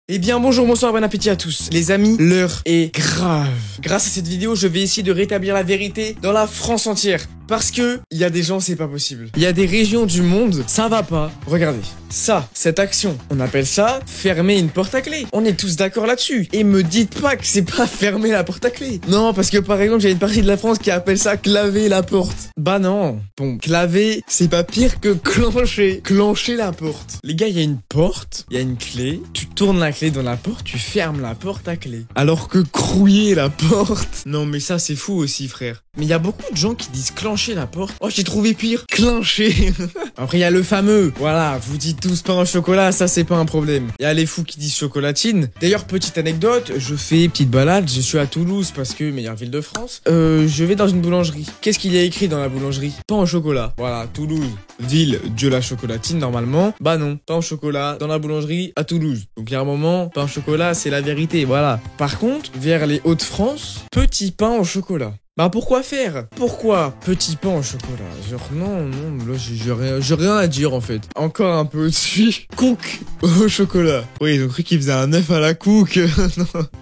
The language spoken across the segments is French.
Eh bien bonjour, bonsoir, bon appétit à tous. Les amis, l'heure est grave. Grâce à cette vidéo, je vais essayer de rétablir la vérité dans la France entière. Parce que, il y a des gens, c'est pas possible. Il y a des régions du monde, ça va pas. Regardez, ça, cette action, on appelle ça fermer une porte à clé. On est tous d'accord là-dessus. Et me dites pas que c'est pas fermer la porte à clé. Non, parce que par exemple, j'ai une partie de la France qui appelle ça claver la porte. Bah non. Bon, claver, c'est pas pire que clencher. Clencher la porte. Les gars, il y a une porte, il y a une clé, tu tournes la clé dans la porte, tu fermes la porte à clé. Alors que crouiller la porte... Non mais ça c'est fou aussi frère. Mais il y a beaucoup de gens qui disent clencher la porte. Oh j'ai trouvé pire, clencher. Après il y a le fameux, voilà, vous dites tous pain au chocolat, ça c'est pas un problème. Il y a les fous qui disent chocolatine. D'ailleurs petite anecdote, je fais petite balade, je suis à Toulouse parce que meilleure ville de France. Je vais dans une boulangerie. Qu'est-ce qu'il y a écrit dans la boulangerie? Pain au chocolat. Voilà, Toulouse, ville de la chocolatine normalement. Bah non, pain au chocolat dans la boulangerie à Toulouse. Donc il y a un moment, pain au chocolat c'est la vérité, voilà. Par contre, vers les Hauts-de-France, petit pain au chocolat. Bah pourquoi faire? Pourquoi petit pain au chocolat? Genre non, là j'ai rien à dire en fait. Encore un peu au-dessus. Cook au chocolat. Oui, ils ont cru qu'ils faisaient un œuf à la cook.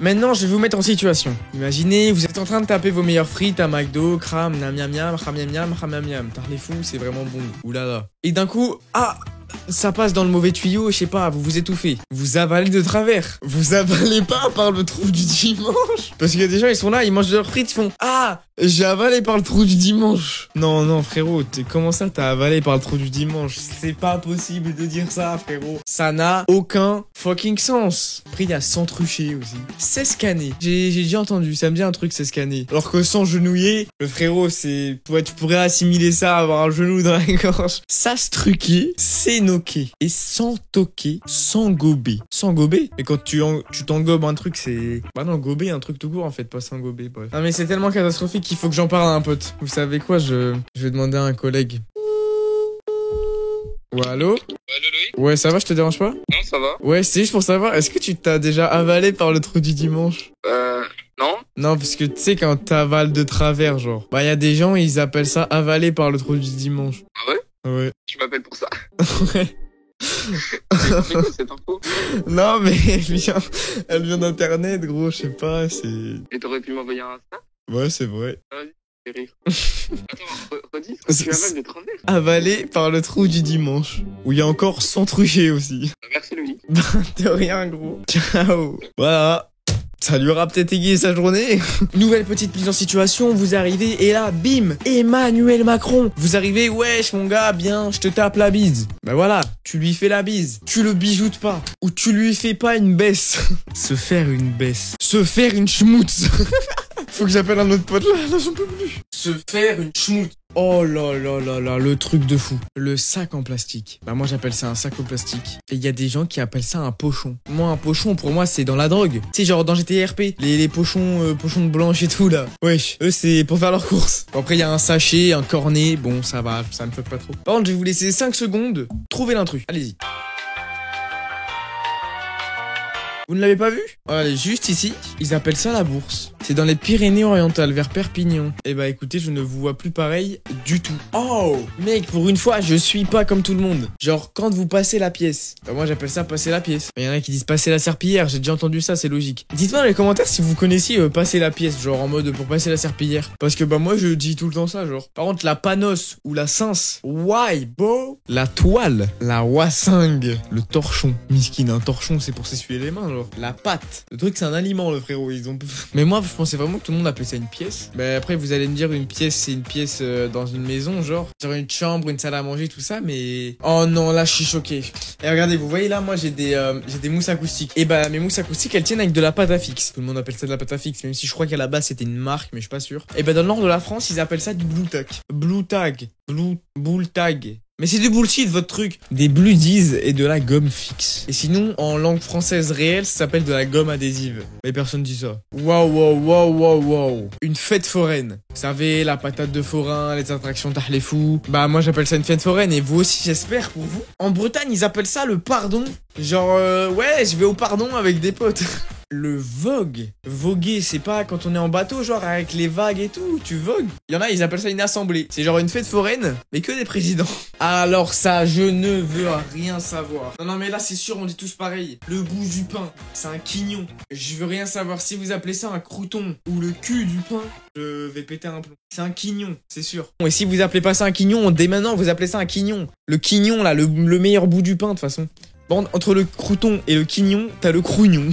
Maintenant, je vais vous mettre en situation. Imaginez, vous êtes en train de taper vos meilleures frites à McDo, cram, nam miam miam, ram miam miam, ram miam miam. T'as les fous, c'est vraiment bon. Oulala. Et d'un coup, ça passe dans le mauvais tuyau, je sais pas, vous vous étouffez. Vous avalez de travers. Vous avalez pas par le trou du dimanche. Parce qu'il y a des gens, ils sont là, ils mangent leurs frites, ils font « Ah, j'ai avalé par le trou du dimanche !» Non, frérot, comment ça t'as avalé par le trou du dimanche? C'est pas possible de dire ça, frérot. Ça n'a aucun fucking sens. Après, il y a sans trucher aussi. S'escanner. J'ai déjà entendu, ça me dit un truc, s'escanner. Alors que sans genouiller, le frérot, c'est... Tu pourrais assimiler ça à avoir un genou dans la gorge. Ça se truquer, c'est noquer. Et sans toquer, sans gober. Sans gober? Et quand tu t'engobes un truc, c'est... Bah non, gober, un truc tout court en fait, pas sans gober, bref. Non mais c'est tellement catastrophique qu'il faut que j'en parle à un pote. Vous savez quoi, je vais demander à un collègue. Ouais, allô? Allô Loïc? Ouais, ça va, je te dérange pas? Non, ça va. Ouais, c'est juste pour savoir, est-ce que tu t'as déjà avalé par le trou du dimanche? Non. Non, parce que tu sais, quand t'avales de travers, genre, bah y a des gens, ils appellent ça avaler par le trou du dimanche. Ah ouais? Ouais. Tu m'appelles pour ça. Ouais. C'est quoi cette info? Non, mais elle vient d'internet, gros, je sais pas, c'est... Et t'aurais pu m'envoyer un Insta? Ouais, c'est vrai. Vas-y, fais rire. Attends, redis, parce que tu avales de travers. Avaler par le trou du dimanche. Où il y a encore sans trucher aussi. Merci Loïc. De rien, gros. Ciao. Voilà. Ça lui aura peut-être égayé sa journée. Nouvelle petite mise en situation, vous arrivez et là, bim, Emmanuel Macron. Vous arrivez, wesh mon gars, bien, je te tape la bise. Ben voilà, tu lui fais la bise. Tu le bijoutes pas. Ou tu lui fais pas une baisse. Se faire une baisse. Se faire une schmoutz. Faut que j'appelle un autre pote là, j'en peux plus. Se faire une schmoutz. Oh là là là là, le truc de fou. Le sac en plastique. Bah moi j'appelle ça un sac en plastique. Et il y a des gens qui appellent ça un pochon. Moi un pochon pour moi c'est dans la drogue. Tu sais genre dans GTRP, les pochons pochons de blanche et tout là. Wesh, eux c'est pour faire leurs courses. Bon, après il y a un sachet, un cornet, bon ça va, ça me choque pas trop. Par contre je vais vous laisser 5 secondes, trouvez l'intrus. Allez-y. Vous ne l'avez pas vu? Allez, juste ici, ils appellent ça la bourse. C'est dans les Pyrénées-Orientales, vers Perpignan. Et bah écoutez, je ne vous vois plus pareil du tout. Oh mec, pour une fois, je suis pas comme tout le monde. Genre, quand vous passez la pièce. Bah moi j'appelle ça passer la pièce. Il y en a qui disent passer la serpillière, j'ai déjà entendu ça, c'est logique. Dites-moi dans les commentaires si vous connaissiez passer la pièce, genre en mode pour passer la serpillière. Parce que bah moi je dis tout le temps ça, genre. Par contre, la panos ou la cince, why, bro? La toile, la wassingue, le torchon. Miskin, un torchon c'est pour s'essuyer les mains, genre. La pâte. Le truc c'est un aliment le frérot, ils ont... Mais moi je pensais vraiment que tout le monde appelait ça une pièce. Mais après vous allez me dire une pièce c'est une pièce dans une maison genre une chambre, une salle à manger tout ça mais... Oh non là je suis choqué. Et regardez vous voyez là moi j'ai des mousses acoustiques. Et bah mes mousses acoustiques elles tiennent avec de la pâte à fixe. Tout le monde appelle ça de la pâte à fixe même si je crois qu'à la base c'était une marque mais je suis pas sûr. Et bah dans le nord de la France ils appellent ça du blue tack. Blue tag. Blue tag. Mais c'est du bullshit votre truc. Des bluedies et de la gomme fixe. Et sinon, en langue française réelle, ça s'appelle de la gomme adhésive. Mais personne dit ça. Waouh. Une fête foraine. Vous savez, la patate de forain, les attractions t'as les fous. Bah moi j'appelle ça une fête foraine et vous aussi j'espère pour vous. En Bretagne ils appellent ça le pardon. Genre ouais je vais au pardon avec des potes. le vogue. Voguer, c'est pas quand on est en bateau, genre avec les vagues et tout, tu vogues. Il y en a, ils appellent ça une assemblée. C'est genre une fête foraine, mais que des présidents. Alors ça, je ne veux rien savoir. Non, mais là, c'est sûr, on dit tous pareil. Le bout du pain, c'est un quignon. Je veux rien savoir. Si vous appelez ça un crouton ou le cul du pain, je vais péter un plomb. C'est un quignon, c'est sûr. Et si vous appelez pas ça un quignon, dès maintenant, vous appelez ça un quignon. Le quignon, là, le meilleur bout du pain, de toute façon. Bon, entre le crouton et le quignon, t'as le crougnon.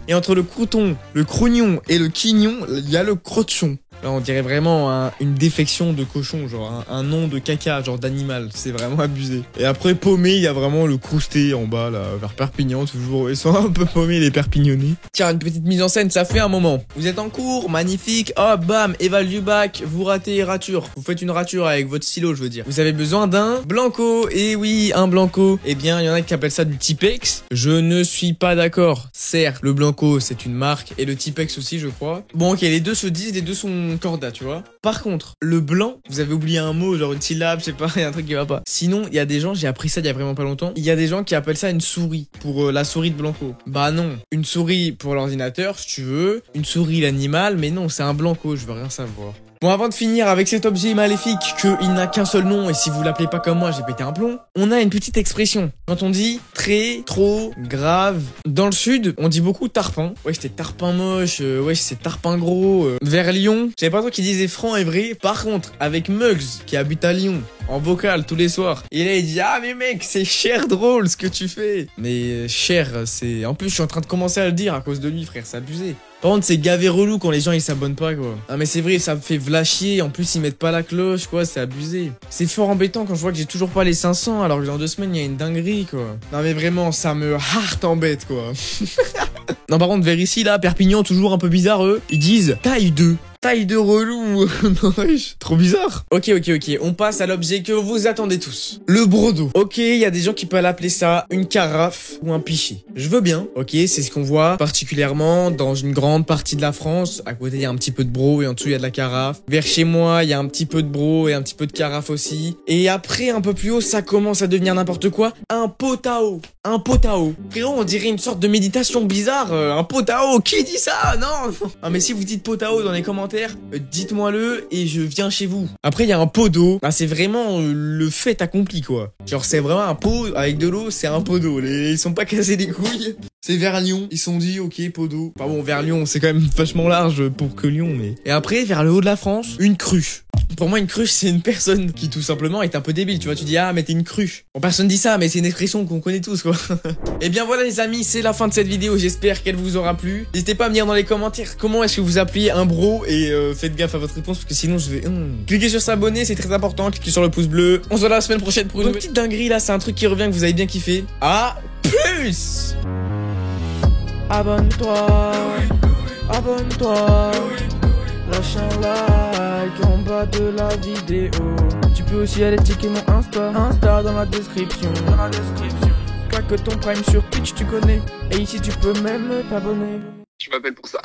Et entre le crouton, le crougnon et le quignon, il y a le crochon. Là, on dirait vraiment une défection de cochon, genre un nom de caca, genre d'animal. C'est vraiment abusé. Et après, paumé, il y a vraiment le crousté en bas, là, vers Perpignan, toujours. Ils sont un peu paumés, les Perpignonais. Tiens, une petite mise en scène, ça fait un moment. Vous êtes en cours, magnifique. Hop, bam, éval du bac, vous ratez rature. Vous faites une rature avec votre stylo, je veux dire. Vous avez besoin d'un blanco. Et oui, un blanco. Eh bien, il y en a qui appellent ça du Tipex. Je ne suis pas d'accord. Certes, le blanco, c'est une marque. Et le Tipex aussi, je crois. Bon, ok, les deux se disent, les deux sont corda, tu vois. Par contre, le blanc, vous avez oublié un mot, genre une syllabe, je sais pas, il y a un truc qui va pas. Sinon, il y a des gens, j'ai appris ça il y a vraiment pas longtemps, il y a des gens qui appellent ça une souris, pour la souris de Blanco. Bah non, une souris pour l'ordinateur, si tu veux, une souris l'animal, mais non, c'est un Blanco, je veux rien savoir. Bon, avant de finir avec cet objet maléfique qu'il n'a qu'un seul nom, et si vous l'appelez pas comme moi, j'ai pété un plomb, on a une petite expression. Quand on dit très, trop, grave, dans le sud, on dit beaucoup tarpin. Ouais, c'était tarpin moche, ouais, c'est tarpin gros. Vers Lyon, je savais pas trop qui disait franc et vrai. Par contre, avec Mugs, qui habite à Lyon, en vocal tous les soirs, et là il dit ah mais mec, c'est cher drôle ce que tu fais. Mais cher, c'est... En plus, je suis en train de commencer à le dire à cause de lui, frère, c'est abusé. Par contre, c'est gavé relou quand les gens ils s'abonnent pas, quoi. Ah, mais c'est vrai, ça me fait vlachier. En plus, ils mettent pas la cloche, quoi. C'est abusé. C'est fort embêtant quand je vois que j'ai toujours pas les 500, alors que dans 2 semaines, il y a une dinguerie, quoi. Non, mais vraiment, ça me hard embête, quoi. Non, par contre, vers ici, là, Perpignan, toujours un peu bizarre, eux. Ils disent taille 2. Taille de relou. Non, trop bizarre. Ok, on passe à l'objet que vous attendez tous. Le brodo. Ok, il y a des gens qui peuvent appeler ça une carafe ou un pichet. Je veux bien. Ok, c'est ce qu'on voit particulièrement dans une grande partie de la France. À côté, il y a un petit peu de bro et en dessous, il y a de la carafe. Vers chez moi, il y a un petit peu de bro et un petit peu de carafe aussi. Et après, un peu plus haut, ça commence à devenir n'importe quoi. Un pot à eau. Un pot à eau. Frérot, on dirait une sorte de méditation bizarre. Un pot à eau. Qui dit ça? Non. Ah, mais si vous dites pot à eau dans les commentaires, dites-moi-le et je viens chez vous. Après, il y a un pot d'eau. Bah, c'est vraiment le fait accompli, quoi. Genre, c'est vraiment un pot avec de l'eau, c'est un pot d'eau. Ils sont pas cassés les couilles. C'est vers Lyon. Ils se sont dit, ok, pot d'eau. Enfin bon, vers Lyon, c'est quand même vachement large pour que Lyon, mais... Et après, vers le haut de la France, une cruche. Pour moi, une cruche, c'est une personne qui, tout simplement, est un peu débile. Tu vois, tu dis, ah, mais t'es une cruche. Bon, personne dit ça, mais c'est une expression qu'on connaît tous, quoi. Et bien voilà, les amis, c'est la fin de cette vidéo. J'espère qu'elle vous aura plu. N'hésitez pas à me dire dans les commentaires comment est-ce que vous appelez un bro et faites gaffe à votre réponse parce que sinon je vais... Cliquez sur s'abonner, c'est très important. Cliquez sur le pouce bleu. On se voit la semaine prochaine pour une petite dinguerie. Là, c'est un truc qui revient que vous avez bien kiffé. À plus. Abonne-toi. Abonne-toi. Lâche un like en bas de la vidéo. Tu peux aussi aller checker mon Insta dans la description. Claque ton prime sur Twitch, tu connais. Et ici tu peux même t'abonner. Tu m'appelles pour ça.